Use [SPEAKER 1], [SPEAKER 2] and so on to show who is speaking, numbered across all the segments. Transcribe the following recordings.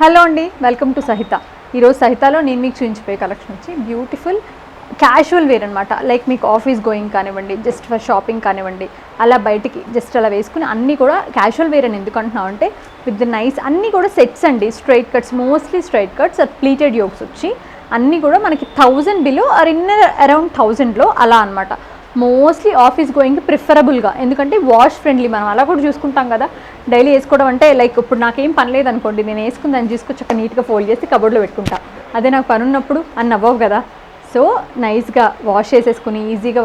[SPEAKER 1] Hello అండి, welcome to సహిత. ఈరోజు సహితలో నేను మీకు చూపించిపోయే కలెక్షన్ వచ్చి బ్యూటిఫుల్ క్యాజువల్ వేర్ అనమాట. లైక్ మీకు ఆఫీస్ గోయింగ్ కానివ్వండి, జస్ట్ ఫర్ షాపింగ్ కానివ్వండి, అలా బయటికి జస్ట్ అలా వేసుకుని అన్నీ కూడా క్యాజువల్ వేర్ అని ఎందుకు అంటున్నాం అంటే విత్ నైస్ అన్నీ కూడా సెట్స్ అండి. Straight cuts, mostly straight cuts, pleated yolks వచ్చి అన్నీ కూడా మనకి 1000 బిలో ఆర్ ఇన్ అరౌండ్ 1000లో అలా అనమాట. మోస్ట్లీ ఆఫీస్ గోయింగ్కి ప్రిఫరబుల్గా, ఎందుకంటే వాష్ ఫ్రెండ్లీ. మనం అలా కూడా చూసుకుంటాం కదా, డైలీ వేసుకోవడం అంటే లైక్ ఇప్పుడు నాకేం పని లేదనుకోండి, నేను వేసుకుని దాన్ని తీసుకొచ్చి ఒక నీట్గా ఫోల్డ్ చేసి కబోర్డ్లో పెట్టుకుంటా. అదే నాకు పని ఉన్నప్పుడు అని అవ్వవు కదా. సో నైస్గా వాష్ చేసేసుకుని ఈజీగా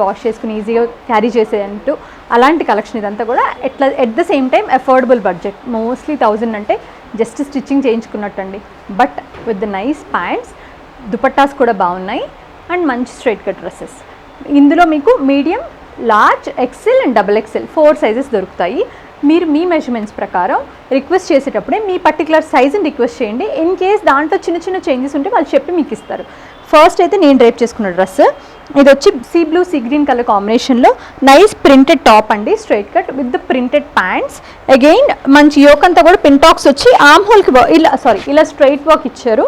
[SPEAKER 1] ఈజీగా క్యారీ చేసేంటూ అలాంటి కలెక్షన్ ఇదంతా కూడా at the same time affordable budget. Mostly 1000 అంటే జస్ట్ స్టిచ్చింగ్ చేయించుకున్నట్టండి. But with the nice pants, dupattas కూడా బాగున్నాయి అండ్ మంచి స్ట్రైట్ కట్ డ్రెస్సెస్. ఇందులో మీకు medium, large, XL and double XL 4 sizes దొరుకుతాయి. మీరు మీ మెజర్మెంట్స్ ప్రకారం రిక్వెస్ట్ చేసేటప్పుడే మీ పర్టికులర్ సైజుని రిక్వెస్ట్ చేయండి. ఇన్ కేస్ దాంట్లో చిన్న చిన్న చేంజెస్ ఉంటే వాళ్ళు చెప్పి మీకు ఇస్తారు. ఫస్ట్ అయితే నేను డ్రైప్ చేసుకున్న డ్రెస్ ఇది వచ్చి sea blue sea green colour కాంబినేషన్లో నైస్ ప్రింటెడ్ టాప్ అండి, straight cut with the printed pants. Again మంచి యోక్ అంతా కూడా పింటాక్స్ వచ్చి ఆర్మ్ హోల్కి ఇలా స్ట్రైట్ వర్క్ ఇచ్చారు.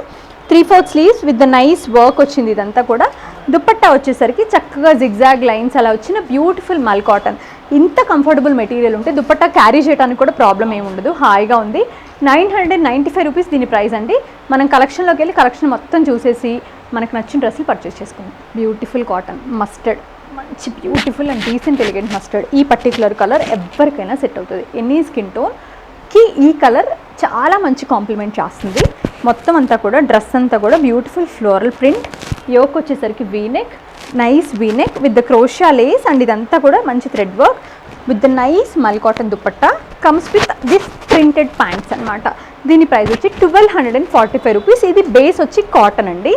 [SPEAKER 1] 3/4 sleeves with the nice work వచ్చింది. ఇదంతా కూడా దుపట్టా వచ్చేసరికి చక్కగా జిగ్జాగ్ లైన్స్ అలా వచ్చిన బ్యూటిఫుల్ మల్ కాటన్. ఇంత కంఫర్టబుల్ మెటీరియల్ ఉంటే దుపట్టా క్యారీ చేయడానికి కూడా ప్రాబ్లం ఏమి ఉండదు, హాయిగా ఉంది. 995 రూపీస్ దీని ప్రైస్ అండి. మనం కలెక్షన్లోకి వెళ్ళి కలెక్షన్ మొత్తం చూసేసి మనకు నచ్చిన డ్రెస్సులు పర్చేస్ చేసుకుందాం. బ్యూటిఫుల్ కాటన్ మస్టర్డ్, మంచి beautiful and decent elegant mustard. ఈ పర్టికులర్ కలర్ ఎవరికైనా సెట్ అవుతుంది. ఎనీ స్కిన్ టోన్కి ఈ కలర్ చాలా మంచి కాంప్లిమెంట్ చేస్తుంది. మొత్తం అంతా కూడా డ్రెస్ అంతా కూడా బ్యూటిఫుల్ ఫ్లోరల్ ప్రింట్. యోక్ వచ్చేసరికి V neck, nice V neck with the crochet lace and ఇదంతా కూడా మంచి thread work with the nice mul cotton dupatta comes with this printed pants అనమాట. దీని ప్రైస్ వచ్చి 1245 రూపీస్. ఇది బేస్ వచ్చి కాటన్ అండి.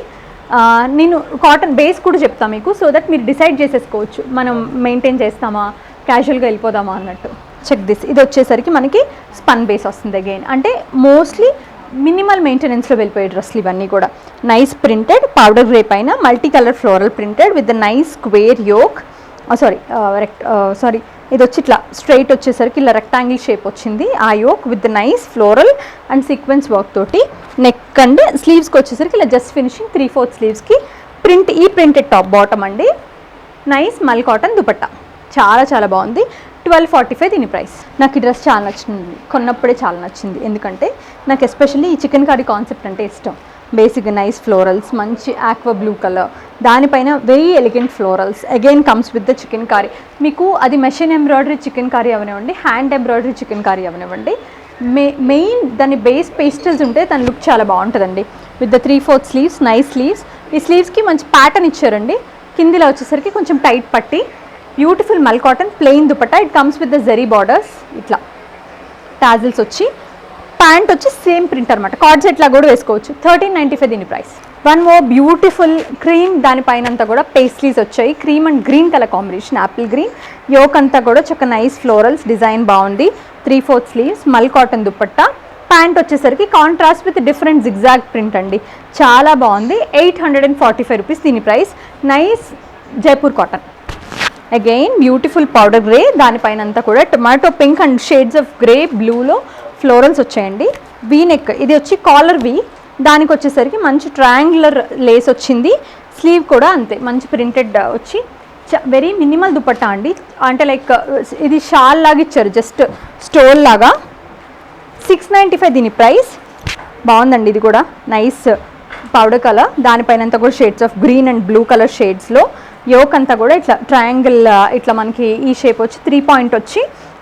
[SPEAKER 1] నేను కాటన్ బేస్ కూడా చెప్తాను మీకు, సో దట్ మీరు డిసైడ్ చేసేసుకోవచ్చు మనం మెయింటైన్ చేస్తామా, క్యాజువల్గా వెళ్ళిపోదామా అన్నట్టు. చెక్ దిస్, ఇది వచ్చేసరికి మనకి స్పన్ బేస్ వస్తుంది. అగైన్ అంటే మోస్ట్లీ మినిమల్ మెయింటెనెన్స్లో వెళ్ళిపోయే డ్రెస్లు ఇవన్నీ కూడా. నైస్ ప్రింటెడ్ పౌడర్ గ్రే పైన multi colour floral printed with the nice square yoke. Sorry ఇది వచ్చి ఇట్లా స్ట్రైట్ వచ్చేసరికి ఇలా రెక్టాంగిల్ షేప్ వచ్చింది. ఆ yoke with the nice floral and sequence work తోటి నెక్ అండ్ స్లీవ్స్కి వచ్చేసరికి ఇలా జస్ట్ ఫినిషింగ్ 3/4 స్లీవ్స్కి ప్రింటెడ్ టాప్ బాటమ్ అండి. నైస్ మల్ కాటన్ దుపట్టా చాలా చాలా బాగుంది. 1245 దీని ప్రైస్. నాకు ఈ డ్రెస్ చాలా నచ్చింది, కొన్నప్పుడే చాలా నచ్చింది. ఎందుకంటే నాకు ఎస్పెషల్లీ ఈ చికెన్ కర్రీ కాన్సెప్ట్ అంటే ఇష్టం. బేసిక్గా నైస్ ఫ్లోరల్స్, మంచి ఆక్వా బ్లూ కలర్, దానిపైన very elegant florals. Again comes with the chicken curry. మీకు అది మెషిన్ ఎంబ్రాయిడరీ చికెన్ కర్రీ అవనివ్వండి, హ్యాండ్ ఎంబ్రాయిడరీ చికెన్ కర్రీ అవనివ్వండి, మెయిన్ దాని బేస్ పేస్టల్స్ ఉంటే దాని లుక్ చాలా బాగుంటుందండి. With the 3/4 sleeves, nice sleeves. ఈ స్లీవ్స్కి మంచి ప్యాటర్న్ ఇచ్చారండి. కిందిలో వచ్చేసరికి కొంచెం టైట్ పట్టి beautiful mul cotton plain dupatta. It comes with the zari borders, ఇట్లా టాజిల్స్ వచ్చి. ప్యాంట్ వచ్చి సేమ్ ప్రింట్ అనమాట, కార్డ్ సెట్లా కూడా వేసుకోవచ్చు. 1395 దీని price. One more beautiful cream, దానిపైన అంతా కూడా పేస్ట్లీస్ వచ్చాయి. Cream and green colour combination, apple green. Yoke అంతా కూడా చక్క నైస్ ఫ్లోరల్స్, డిజైన్ బాగుంది. 3/4 sleeves, mul cotton dupatta. Pant వచ్చేసరికి contrast with different zigzag print అండి, చాలా బాగుంది. 845 రూపీస్ దీని price. Nice Jaipur cotton. Again beautiful powder grey, దానిపైన అంతా కూడా tomato pink and shades of grey బ్లూలో ఫ్లోరల్స్ వచ్చాయండి. వీనెక్, ఇది వచ్చి కాలర్ వి, దానికి వచ్చేసరికి మంచి ట్రయాంగులర్ లేస్ వచ్చింది. స్లీవ్ కూడా అంతే మంచి ప్రింటెడ్ వచ్చి వెరీ మినిమల్ దుపట్టా అండి. అంటే లైక్ ఇది షాల్ లాగా ఇచ్చారు, జస్ట్ స్టోల్ లాగా. 695 దీని ప్రైస్. బాగుందండి ఇది కూడా, నైస్ పౌడర్ కలర్, దానిపైన అంతా కూడా shades of green and blue colour షేడ్స్లో. యోక్ అంతా కూడా ఇట్లా ట్రయాంగిల్, ఇట్లా మనకి ఈ షేప్ వచ్చి 3 పాయింట్ వచ్చి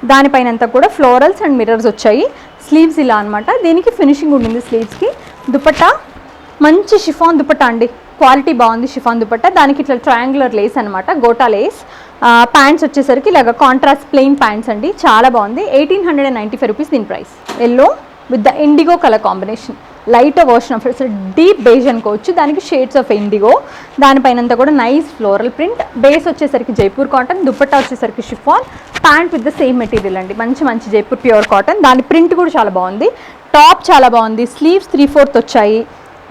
[SPEAKER 1] దానిపైన అంతా కూడా ఫ్లోరల్స్ అండ్ మిర్రర్స్ వచ్చాయి. స్లీవ్స్ ఇలా అనమాట, దీనికి ఫినిషింగ్ ఉండింది స్లీవ్స్కి. దుపట్టా మంచి షిఫాన్ దుపట్టా అండి, క్వాలిటీ బాగుంది షిఫాన్ దుపట్టా. దానికి ఇట్లా ట్రయాంగులర్ లేస్ అనమాట, గోటా లేస్. ప్యాంట్స్ వచ్చేసరికి ఇలాగ కాంట్రాస్ట్ ప్లెయిన్ ప్యాంట్స్ అండి, చాలా బాగుంది. 1895 రూపీస్ దీని price. Yellow with the IndiGo colour combination, light version of deep beige అనుకోవచ్చు. దానికి షేడ్స్ ఆఫ్ ఇండిగో, దానిపైనంతా కూడా నైస్ ఫ్లోరల్ ప్రింట్. బేస్ వచ్చేసరికి జైపూర్ కాటన్, దుపట్టా వచ్చేసరికి chiffon, pant with the same material అండి, మంచి జైపూర్ ప్యూర్ కాటన్. దాని ప్రింట్ కూడా చాలా బాగుంది. టాప్ చాలా బాగుంది. స్లీవ్స్ 3/4 వచ్చాయి.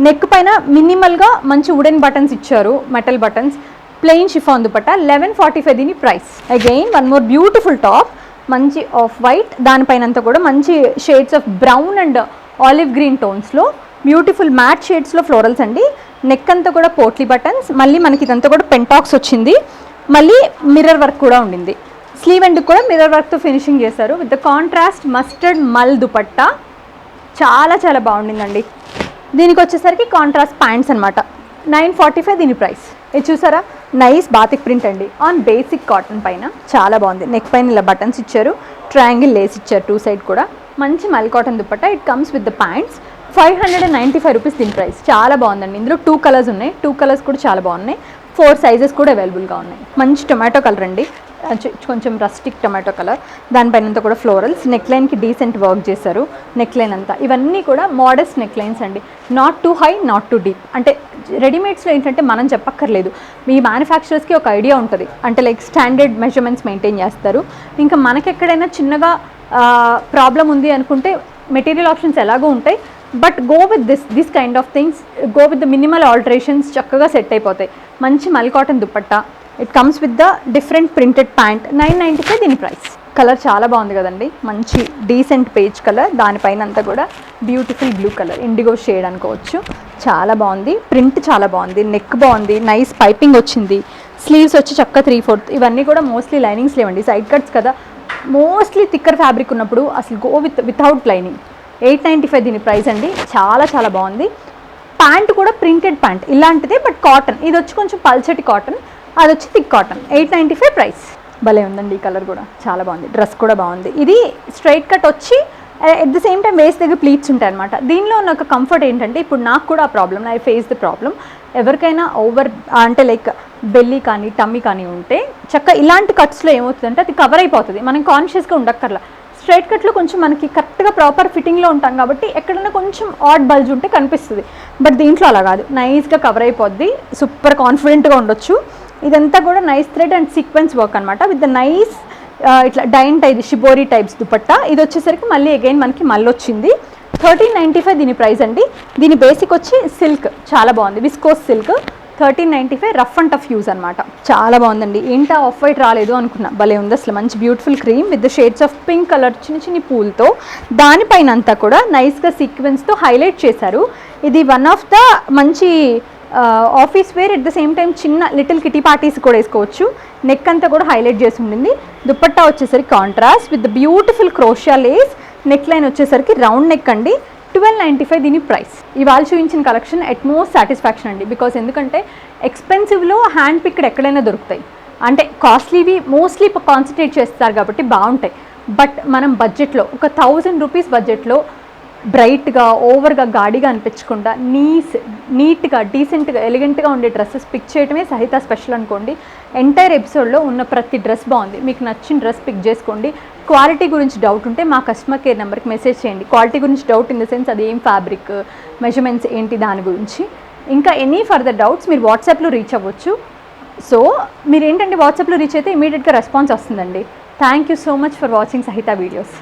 [SPEAKER 1] నెక్ పైన మినిమల్గా మంచి వుడెన్ బటన్స్ ఇచ్చారు, metal buttons. Plain chiffon dupatta. 1145 దీని price. Again one more beautiful top, మంచి ఆఫ్ వైట్, దానిపైన అంతా కూడా మంచి shades of brown and olive green టోన్స్లో బ్యూటిఫుల్ మ్యాట్ షేడ్స్లో ఫ్లోరల్స్ అండి. నెక్ అంతా కూడా పోట్లీ బటన్స్, మళ్ళీ మనకి ఇదంతా కూడా పెంటాక్స్ వచ్చింది, మళ్ళీ మిర్రర్ వర్క్ కూడా ఉండింది. స్లీవ్ ఎండ్ కూడా మిర్రర్ వర్క్తో ఫినిషింగ్ చేశారు విత్ ద కాంట్రాస్ట్ మస్టర్డ్ మల్ దుపట్టా. చాలా చాలా బాగుండిందండి. దీనికి వచ్చేసరికి కాంట్రాస్ట్ ప్యాంట్స్ అనమాట. 945 దీని ప్రైస్. ఇది చూసారా, నైస్ బాతిక్ ప్రింట్ అండి ఆన్ బేసిక్ కాటన్ పైన. చాలా బాగుంది. నెక్ పైన ఇలా బటన్స్ ఇచ్చారు, ట్రయాంగిల్ లేస్ ఇచ్చారు టూ సైడ్ కూడా. మంచి మల్ cotton dupatta. It comes with the pants. 595 rupees దీని ప్రైస్. చాలా బాగుందండి. ఇందులో 2 కలర్స్ ఉన్నాయి. 2 కలర్స్ కూడా చాలా బాగున్నాయి. 4 సైజెస్ కూడా అవైలబుల్గా ఉన్నాయి. మంచి టొమాటో కలర్ అండి, కొంచెం రస్టిక్ టొమాటో కలర్. దానిపైన అంతా కూడా ఫ్లోరల్స్. నెక్ లైన్కి డీసెంట్ వర్క్ చేశారు. నెక్ లైన్ అంతా ఇవన్నీ కూడా మోడెస్ట్ నెక్ లైన్స్ అండి. Not to high, not to deep. అంటే రెడీమేడ్స్లో ఏంటంటే మనం చెప్పక్కర్లేదు, మీ మ్యానుఫ్యాక్చరర్స్కి ఒక ఐడియా ఉంటుంది. అంటే లైక్ స్టాండర్డ్ మెజర్మెంట్స్ మెయింటైన్ చేస్తారు. ఇంకా మనకెక్కడైనా చిన్నగా ప్రాబ్లం ఉంది అనుకుంటే మెటీరియల్ ఆప్షన్స్ ఎలాగో ఉంటాయి. But go with this kind of things, go with the minimal alterations, చక్కగా సెట్ అయిపోతాయి. మంచి మల్ cotton dupatta. It comes with the different printed pant. 995 దీని ప్రైస్. కలర్ చాలా బాగుంది కదండి, మంచి డీసెంట్ పేజ్ కలర్. దానిపైన అంతా కూడా beautiful blue colour, IndiGo shade అనుకోవచ్చు. చాలా బాగుంది. ప్రింట్ చాలా బాగుంది. నెక్ బాగుంది, నైస్ పైపింగ్ వచ్చింది. స్లీవ్స్ వచ్చి చక్క 3/4. ఇవన్నీ కూడా మోస్ట్లీ లైనింగ్స్ లేవండి, సైడ్ కట్స్ కదా. మోస్ట్లీ థిక్కర్ ఫ్యాబ్రిక్ ఉన్నప్పుడు అసలు గో వితౌట్ లైనింగ్. 895 దీని ప్రైస్ అండి. చాలా చాలా బాగుంది. ప్యాంట్ కూడా ప్రింటెడ్ ప్యాంట్ ఇలాంటిదే, బట్ కాటన్. ఇది వచ్చి కొంచెం పల్చటి కాటన్, అది వచ్చి థిక్ కాటన్. 895 ప్రైస్. భలే ఉందండి ఈ కలర్ కూడా, చాలా బాగుంది. డ్రెస్ కూడా బాగుంది. ఇది స్ట్రైట్ కట్ వచ్చి at the same time waste దగ్గర ప్లీట్స్ ఉంటాయి అనమాట. దీనిలో ఉన్న ఒక కంఫర్ట్ ఏంటంటే, ఇప్పుడు నాకు కూడా ఆ problem, I face the problem. ఎవరికైనా ఓవర్ అంటే లైక్ బెల్లీ కానీ టమ్మీ కానీ ఉంటే చక్క ఇలాంటి కట్స్లో ఏమవుతుందంటే అది కవర్ అయిపోతుంది. మనం కాన్షియస్గా ఉండక్కర్లా. స్ట్రైట్ కట్లో కొంచెం మనకి కరెక్ట్గా ప్రాపర్ ఫిట్టింగ్లో ఉంటాం కాబట్టి ఎక్కడైనా కొంచెం ఆడ్ బల్జ్ ఉంటే కనిపిస్తుంది. బట్ దీంట్లో అలా కాదు, నైస్గా కవర్ అయిపోద్ది. సూపర్ కాన్ఫిడెంట్గా ఉండొచ్చు. ఇదంతా కూడా nice thread and sequence work అనమాట. విత్ ద నైస్ ఇట్లా డైన్ టైప్ షిబోరీ టైప్స్ దుపట్టా. ఇది వచ్చేసరికి మళ్ళీ అగైన్ మనకి మళ్ళీ వచ్చింది. 1395 దీని ప్రైస్ అండి. దీని బేసిక్ వచ్చి సిల్క్, చాలా బాగుంది, viscose silk. 1395 rough and tough use అనమాట. చాలా బాగుందండి. ఏంటా ఆఫ్ వైట్ రాలేదు అనుకున్నా, భలే ఉంది అసలు. మంచి beautiful cream with the shades of pink colour, చిన్న చిన్న పూలతో. దానిపైన అంతా కూడా నైస్గా సీక్వెన్స్తో హైలైట్ చేశారు. ఇది వన్ ఆఫ్ ద మంచి office wear, at the same time చిన్న లిటిల్ కిటీ పార్టీస్ కూడా వేసుకోవచ్చు. నెక్ అంతా కూడా హైలైట్ చేసి ఉండింది. దుపట్టా వచ్చేసరికి contrast with the beautiful క్రోషియా Lay's. Neck line వచ్చేసరికి రౌండ్ నెక్ అండి. 1295 దీని ప్రైస్. ఇవాళ చూపించిన కలెక్షన్ ఎట్ మోస్ట్ సాటిస్ఫాక్షన్ అండి. బికాస్ ఎందుకంటే ఎక్స్పెన్సివ్లో హ్యాండ్ పిక్డ్ ఎక్కడైనా దొరుకుతాయి. అంటే కాస్ట్లీవి మోస్ట్లీ కాన్సన్ట్రేట్ చేస్తారు కాబట్టి బాగుంటాయి. బట్ మనం బడ్జెట్లో ఒక 1000 రూపీస్ బడ్జెట్లో బ్రైట్గా ఓవర్గా గాడిగా అనిపించకుండా నీట్గా డీసెంట్గా ఎలిగెంట్గా ఉండే డ్రెస్సెస్ పిక్ చేయడమే సహిత స్పెషల్ అనుకోండి. ఎంటైర్ ఎపిసోడ్లో ఉన్న ప్రతి డ్రెస్ బాగుంది. మీకు నచ్చిన డ్రెస్ పిక్ చేసుకోండి. క్వాలిటీ గురించి డౌట్ ఉంటే మా కస్టమర్ కేర్ నెంబర్కి మెసేజ్ చేయండి. క్వాలిటీ గురించి డౌట్ ఇన్ ద సెన్స్ అది ఏం ఫ్యాబ్రిక్, మెజర్మెంట్స్ ఏంటి దాని గురించి. ఇంకా ఎనీ ఫర్దర్ డౌట్స్ మీరు వాట్సాప్లో రీచ్ అవ్వచ్చు. సో మీరు ఏంటంటే వాట్సాప్లో రీచ్ అయితే ఇమీడియట్గా రెస్పాన్స్ వస్తుందండి. Thank you so much for watching సహిత వీడియోస్.